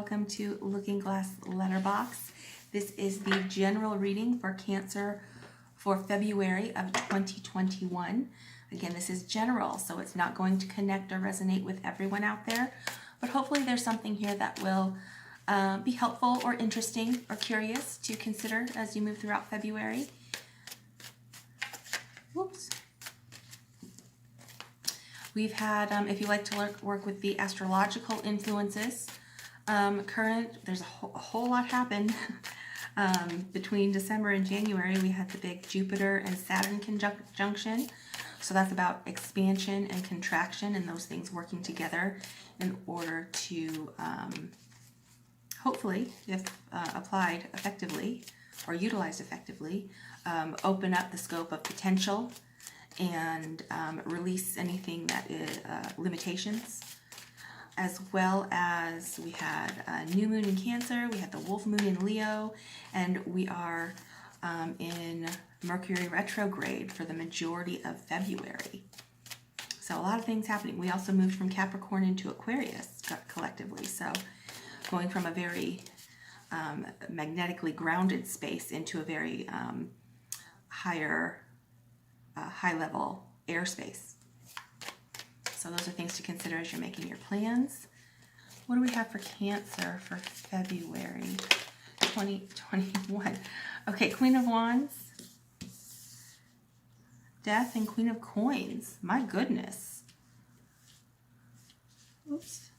welcome to Looking Glass Letterbox. This is the general reading for Cancer for February of 2021. Again, this is general, so it's not going to connect or resonate with everyone out there, but hopefully there's something here that will be helpful or interesting or curious to consider as you move throughout February. Whoops. We've had, if you like to work with the astrological influences, there's a whole lot happened between December and January. We had the big Jupiter and Saturn conjunction. So that's about expansion and contraction and those things working together in order to, hopefully, if applied effectively or utilized effectively, open up the scope of potential and release anything that is limitations, as well as we had a new moon in Cancer, we had the wolf moon in Leo, and we are in Mercury retrograde for the majority of February. So a lot of things happening. We also moved from Capricorn into Aquarius collectively, so going from a very magnetically grounded space into a very high-level airspace. So those are things to consider as you're making your plans. What do we have for Cancer for February 2021? Okay, Queen of Wands, Death, and Queen of Coins. My goodness. Oops.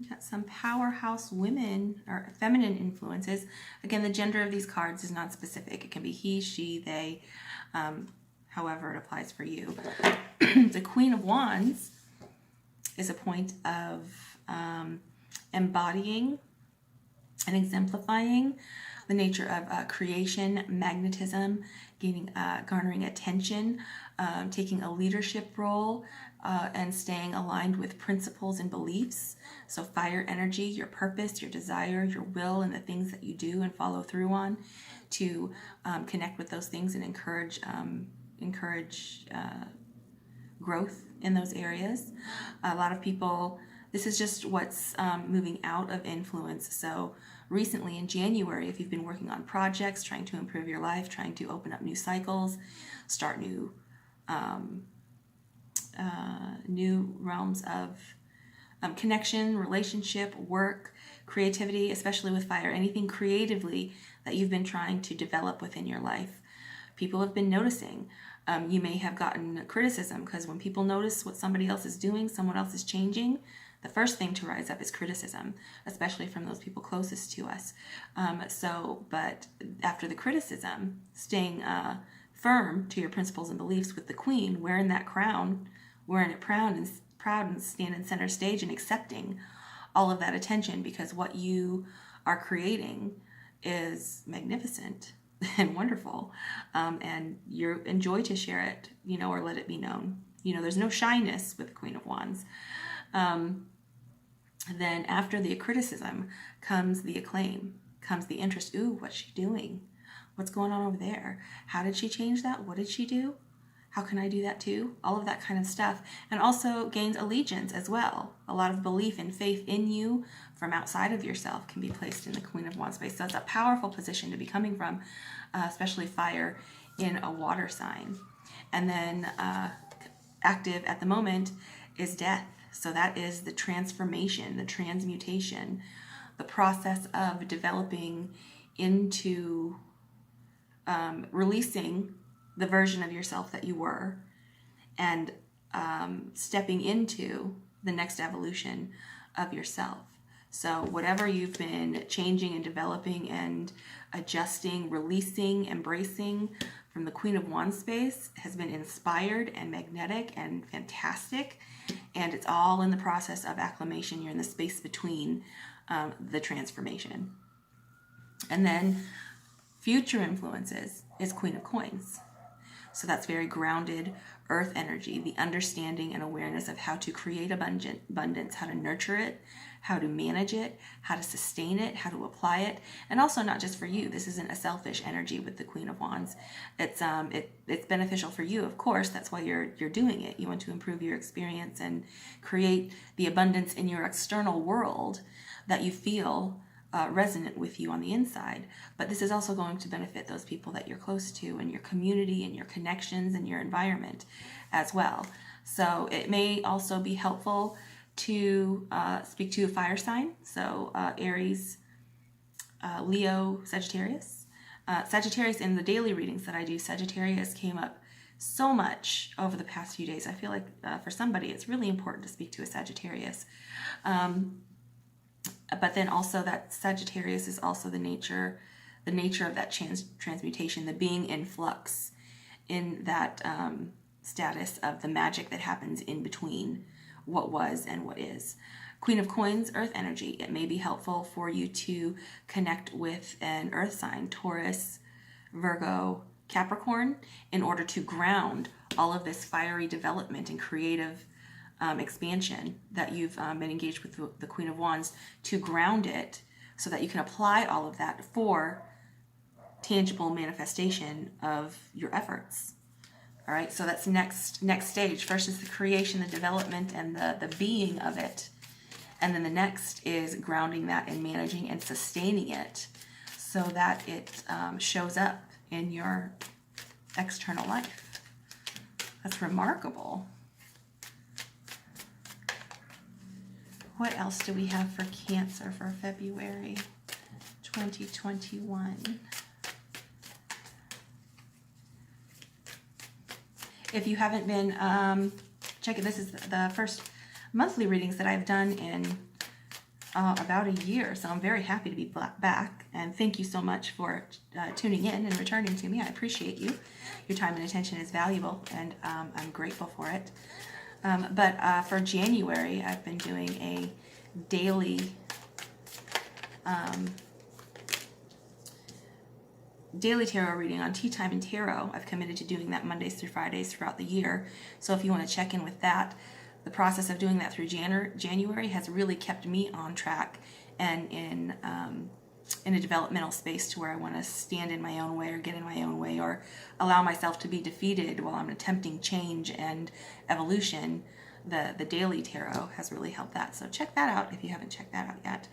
We got some powerhouse women or feminine influences. Again, the gender of these cards is not specific. It can be he, she, they, however it applies for you. The Queen of Wands is a point of embodying and exemplifying the nature of creation, magnetism, garnering attention, taking a leadership role, and staying aligned with principles and beliefs. So fire energy, your purpose, your desire, your will, and the things that you do and follow through on to connect with those things and encourage growth in those areas. A lot of people, this is just what's moving out of influence. So recently in January, if you've been working on projects, trying to improve your life, trying to open up new cycles, start new realms of connection, relationship, work, creativity, especially with fire, anything creatively that you've been trying to develop within your life. People have been noticing. You may have gotten criticism because when people notice what somebody else is doing, someone else is changing, the first thing to rise up is criticism, especially from those people closest to us. But after the criticism, staying firm to your principles and beliefs with the Queen, wearing that crown, wearing it proud and standing center stage and accepting all of that attention, because what you are creating is magnificent and wonderful, and you enjoy to share it, or let it be known. There's no shyness with the Queen of Wands. Then after the criticism comes the acclaim, comes the interest. Ooh, what's she doing? What's going on over there? How did she change that? What did she do? How can I do that too? All of that kind of stuff. And also gains allegiance as well. A lot of belief and faith in you from outside of yourself can be placed in the Queen of Wands space. So it's a powerful position to be coming from, especially fire in a water sign. And then active at the moment is Death. So that is the transformation, the transmutation, the process of developing into releasing the version of yourself that you were and stepping into the next evolution of yourself. So whatever you've been changing and developing and adjusting, releasing, embracing from the Queen of Wands space has been inspired and magnetic and fantastic. And it's all in the process of acclimation. You're in the space between the transformation. And then future influences is Queen of Coins. So that's very grounded earth energy, the understanding and awareness of how to create abundance, how to nurture it, how to manage it, how to sustain it, how to apply it, and also not just for you. This isn't a selfish energy with the Queen of Wands. It's beneficial for you, of course. That's why you're doing it. You want to improve your experience and create the abundance in your external world that you feel resonant with you on the inside. But this is also going to benefit those people that you're close to and your community and your connections and your environment as well. So it may also be helpful to speak to a fire sign. So Aries, Leo, Sagittarius. Sagittarius, in the daily readings that I do, Sagittarius came up so much over the past few days. I feel like for somebody it's really important to speak to a Sagittarius. But then also that Sagittarius is also the nature of that transmutation, the being in flux, in that status of the magic that happens in between what was and what is. Queen of Coins, earth energy. It may be helpful for you to connect with an earth sign, Taurus, Virgo, Capricorn, in order to ground all of this fiery development and creative expansion that you've been engaged with the Queen of Wands, to ground it so that you can apply all of that for tangible manifestation of your efforts. All right, so that's next stage. First is the creation, the development, and the being of it. And then the next is grounding that and managing and sustaining it so that it shows up in your external life. That's remarkable. What else do we have for Cancer for February 2021? If you haven't been checking, this is the first monthly readings that I've done in about a year, so I'm very happy to be back, and thank you so much for tuning in and returning to me. I appreciate you. Your time and attention is valuable, and I'm grateful for it. But for January, I've been doing a daily tarot reading on Tea Time and Tarot. I've committed to doing that Mondays through Fridays throughout the year. So if you want to check in with that, the process of doing that through January has really kept me on track and in a developmental space to where I want to stand in my own way or get in my own way or allow myself to be defeated while I'm attempting change and evolution. The daily tarot has really helped that. So check that out if you haven't checked that out yet.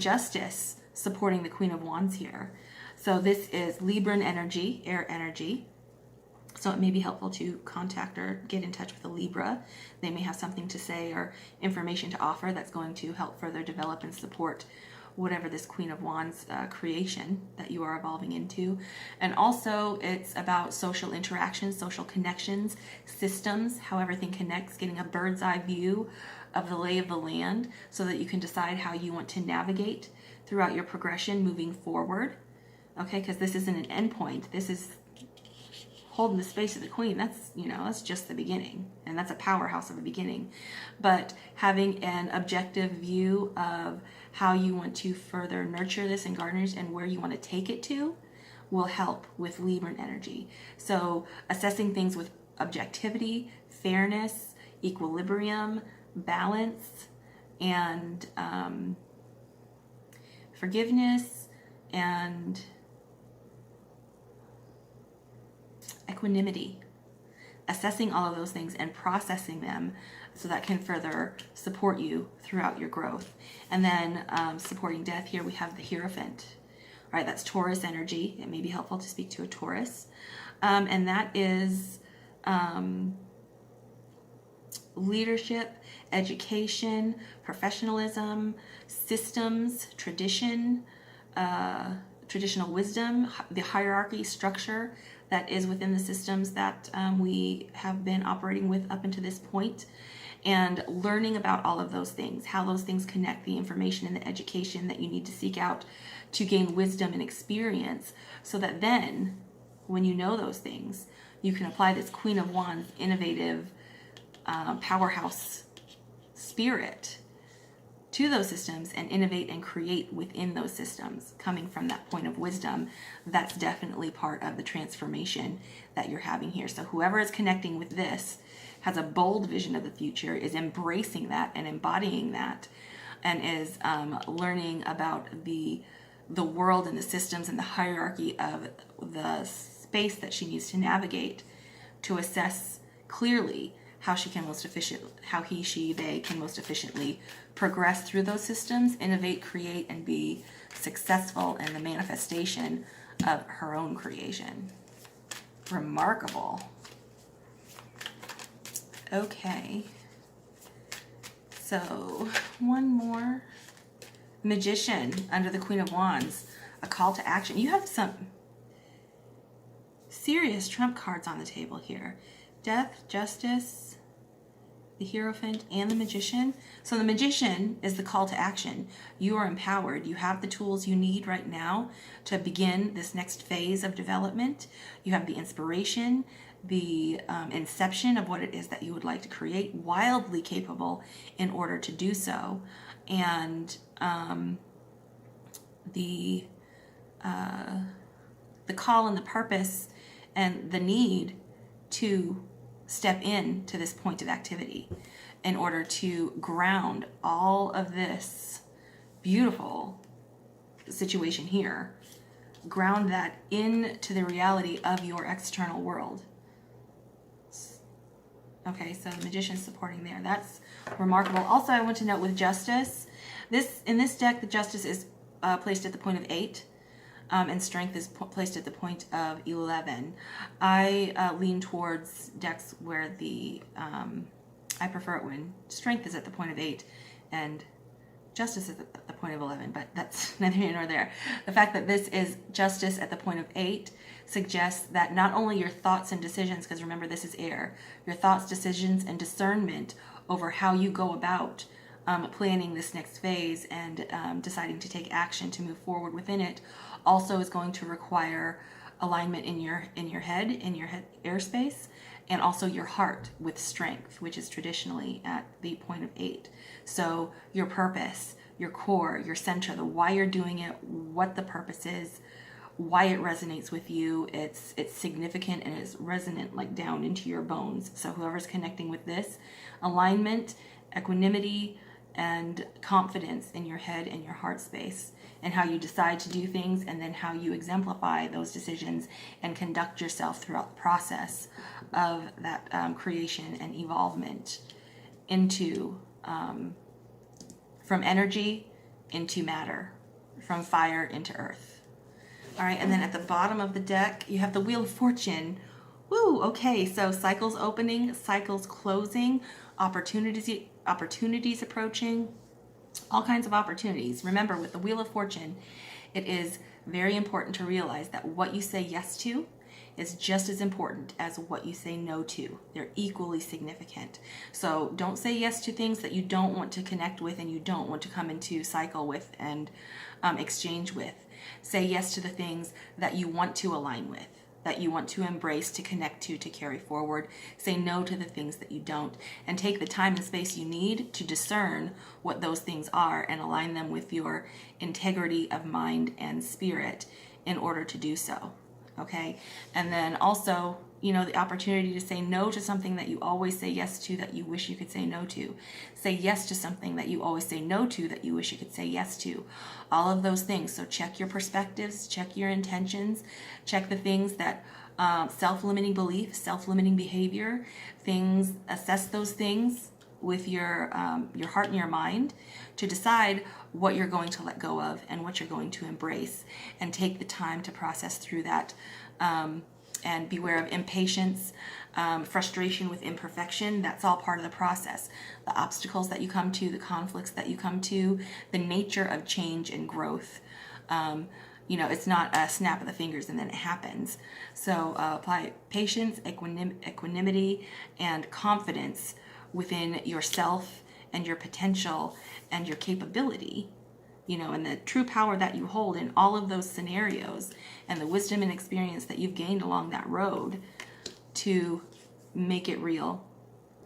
Justice, supporting the Queen of Wands here. So this is Libran energy, air energy. So it may be helpful to contact or get in touch with a Libra. They may have something to say or information to offer that's going to help further develop and support whatever this Queen of Wands creation that you are evolving into. And also it's about social interactions, social connections, systems, how everything connects, getting a bird's eye view of the lay of the land so that you can decide how you want to navigate throughout your progression moving forward. Okay, because this isn't an endpoint. This is holding the space of the Queen. That's just the beginning, and that's a powerhouse of a beginning. But having an objective view of how you want to further nurture this and garner it and where you want to take it to will help with Libran energy. So assessing things with objectivity, fairness, equilibrium, balance, and forgiveness and equanimity, assessing all of those things and processing them so that can further support you throughout your growth. And then supporting death, here we have the Hierophant. All right, that's Taurus energy. It may be helpful to speak to a Taurus. And that is leadership, education, professionalism, systems, tradition, traditional wisdom, the hierarchy structure that is within the systems that we have been operating with up until this point, and learning about all of those things, how those things connect, the information and the education that you need to seek out to gain wisdom and experience, so that then when you know those things, you can apply this Queen of Wands innovative powerhouse spirit to those systems and innovate and create within those systems, coming from that point of wisdom. That's definitely part of the transformation that you're having here. So whoever is connecting with this has a bold vision of the future, is embracing that and embodying that, and is learning about the world and the systems and the hierarchy of the space that she needs to navigate to assess clearly how she can most they can most efficiently progress through those systems, innovate, create, and be successful in the manifestation of her own creation. Remarkable. Okay. So, one more. Magician under the Queen of Wands. A call to action. You have some serious trump cards on the table here. Death, Justice, the Hierophant, and the Magician. So the Magician is the call to action. You are empowered. You have the tools you need right now to begin this next phase of development. You have the inspiration, the inception of what it is that you would like to create, wildly capable in order to do so. And the call and the purpose and the need to step in to this point of activity in order to ground all of this beautiful situation here, ground that into the reality of your external world. Okay, so the Magician's supporting there. That's remarkable. Also, I want to note with Justice, in this deck, the Justice is placed at the point of 8. And Strength is placed at the point of 11. I lean towards decks where I prefer it when Strength is at the point of 8 and Justice is at the point of 11, but that's neither here nor there. The fact that this is Justice at the point of 8 suggests that not only your thoughts and decisions, because remember this is air, your thoughts, decisions, and discernment over how you go about planning this next phase and deciding to take action to move forward within it also is going to require alignment in your head, airspace, and also your heart with Strength, which is traditionally at the point of 8. So your purpose, your core, your center, the why you're doing it, what the purpose is, why it resonates with you, it's significant and is resonant like down into your bones. So whoever's connecting with this, alignment, equanimity, and confidence in your head and your heart space, and how you decide to do things, and then how you exemplify those decisions and conduct yourself throughout the process of that creation and evolvement into from energy into matter, from fire into earth. All right, and then at the bottom of the deck, you have the Wheel of Fortune. Woo, okay, so cycles opening, cycles closing, opportunities approaching, all kinds of opportunities. Remember, with the Wheel of Fortune, it is very important to realize that what you say yes to is just as important as what you say no to. They're equally significant. So don't say yes to things that you don't want to connect with and you don't want to come into cycle with and exchange with. Say yes to the things that you want to align with, that you want to embrace, to connect to carry forward. Say no to the things that you don't, and take the time and space you need to discern what those things are and align them with your integrity of mind and spirit in order to do so. Okay? And then also, the opportunity to say no to something that you always say yes to that you wish you could say no to. Say yes to something that you always say no to that you wish you could say yes to. All of those things. So check your perspectives, check your intentions, check the things that self-limiting beliefs, self-limiting behavior, things, assess those things with your heart and your mind to decide what you're going to let go of and what you're going to embrace, and take the time to process through that. And beware of impatience, frustration with imperfection. That's all part of the process. The obstacles that you come to, the conflicts that you come to, the nature of change and growth. It's not a snap of the fingers and then it happens. So apply patience, equanimity, and confidence within yourself and your potential and your capability, and the true power that you hold in all of those scenarios, and the wisdom and experience that you've gained along that road to make it real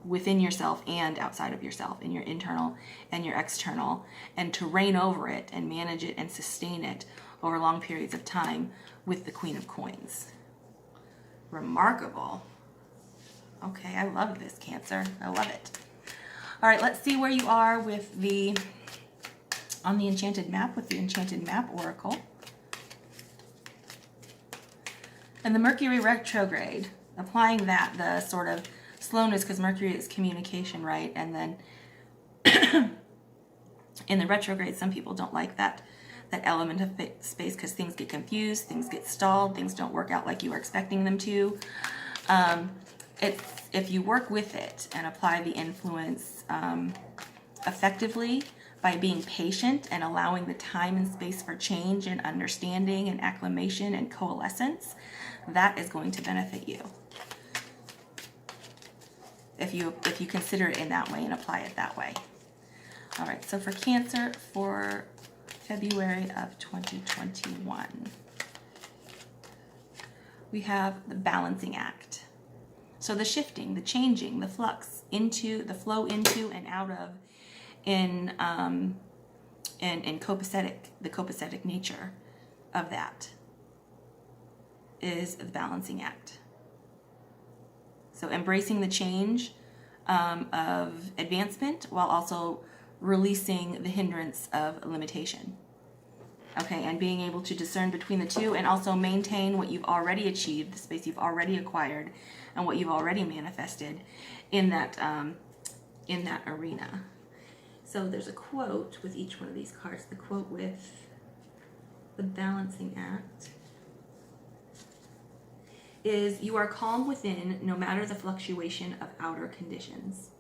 within yourself and outside of yourself, in your internal and your external, and to reign over it and manage it and sustain it over long periods of time with the Queen of Coins. Remarkable. Okay, I love this, Cancer. I love it. All right, let's see where you are with on the Enchanted Map with the Enchanted Map Oracle. And the Mercury retrograde, applying that, the sort of slowness, because Mercury is communication, right? And then in the retrograde, some people don't like that element of space because things get confused, things get stalled, things don't work out like you were expecting them to. If you work with it and apply the influence effectively by being patient and allowing the time and space for change and understanding and acclimation and coalescence, that is going to benefit you. If you consider it in that way and apply it that way. All right, so for Cancer for February of 2021, we have the balancing act. So the shifting, the changing, the flux into, the flow into and out of, in copacetic, the copacetic nature of that is the balancing act. So embracing the change of advancement while also releasing the hindrance of limitation. Okay, and being able to discern between the two and also maintain what you've already achieved, the space you've already acquired, and what you've already manifested in that arena. So there's a quote with each one of these cards. The quote with the balancing act is, "You are calm within no matter the fluctuation of outer conditions.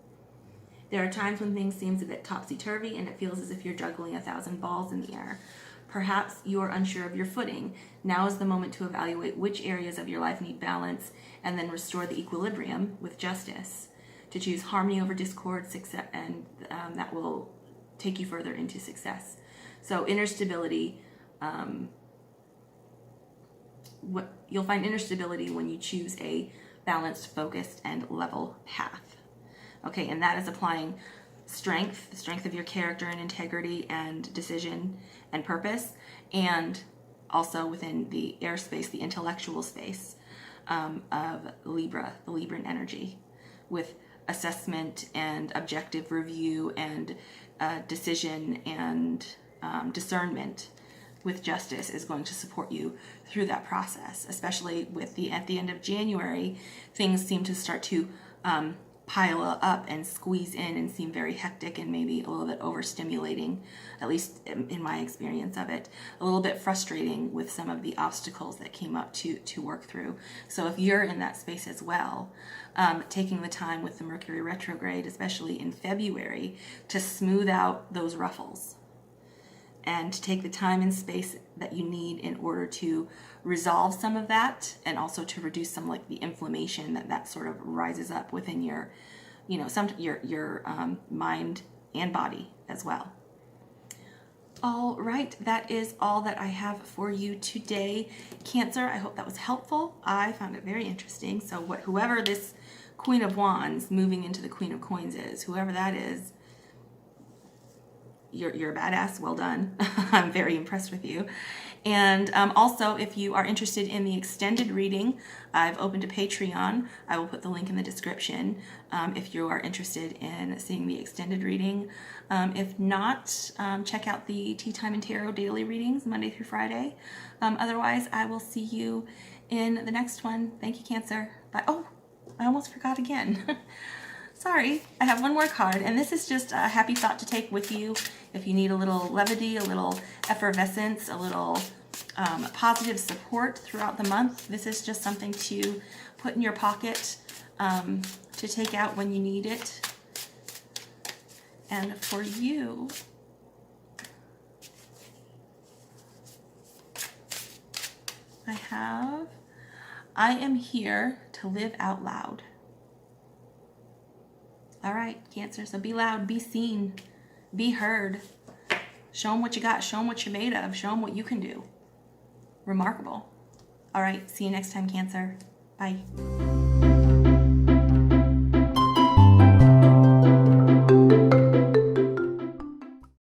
There are times when things seem a bit topsy-turvy and it feels as if you're juggling 1,000 balls in the air. Perhaps you are unsure of your footing. Now is the moment to evaluate which areas of your life need balance and then restore the equilibrium with justice, to choose harmony over discord, success, and that will take you further into success." So inner stability, you'll find inner stability when you choose a balanced, focused, and level path. Okay, and that is applying strength, the strength of your character and integrity and decision and purpose, and also within the airspace, the intellectual space of Libra, the Libran energy, with assessment and objective review and decision and discernment with justice is going to support you through that process, especially with at the end of January, things seem to start to pile up and squeeze in and seem very hectic and maybe a little bit overstimulating, at least in my experience of it, a little bit frustrating with some of the obstacles that came up to work through. So if you're in that space as well, taking the time with the Mercury retrograde, especially in February, to smooth out those ruffles and to take the time and space that you need in order to resolve some of that, and also to reduce some like the inflammation that sort of rises up within your, your mind and body as well. All right, that is all that I have for you today, Cancer. I hope that was helpful. I found it very interesting. So whoever this Queen of Wands moving into the Queen of Coins is, whoever that is, you're a badass. Well done. I'm very impressed with you. And also, if you are interested in the extended reading, I've opened a Patreon. I will put the link in the description if you are interested in seeing the extended reading. If not, check out the Tea Time and Tarot daily readings, Monday through Friday. Otherwise, I will see you in the next one. Thank you, Cancer. Bye. Oh, I almost forgot again. Sorry, I have one more card, and this is just a happy thought to take with you if you need a little levity, a little effervescence, a little positive support throughout the month. This is just something to put in your pocket to take out when you need it. And for you, I am here to live out loud. All right, Cancer, so be loud, be seen, be heard. Show them what you got, show them what you're made of, show them what you can do. Remarkable. All right, see you next time, Cancer. Bye.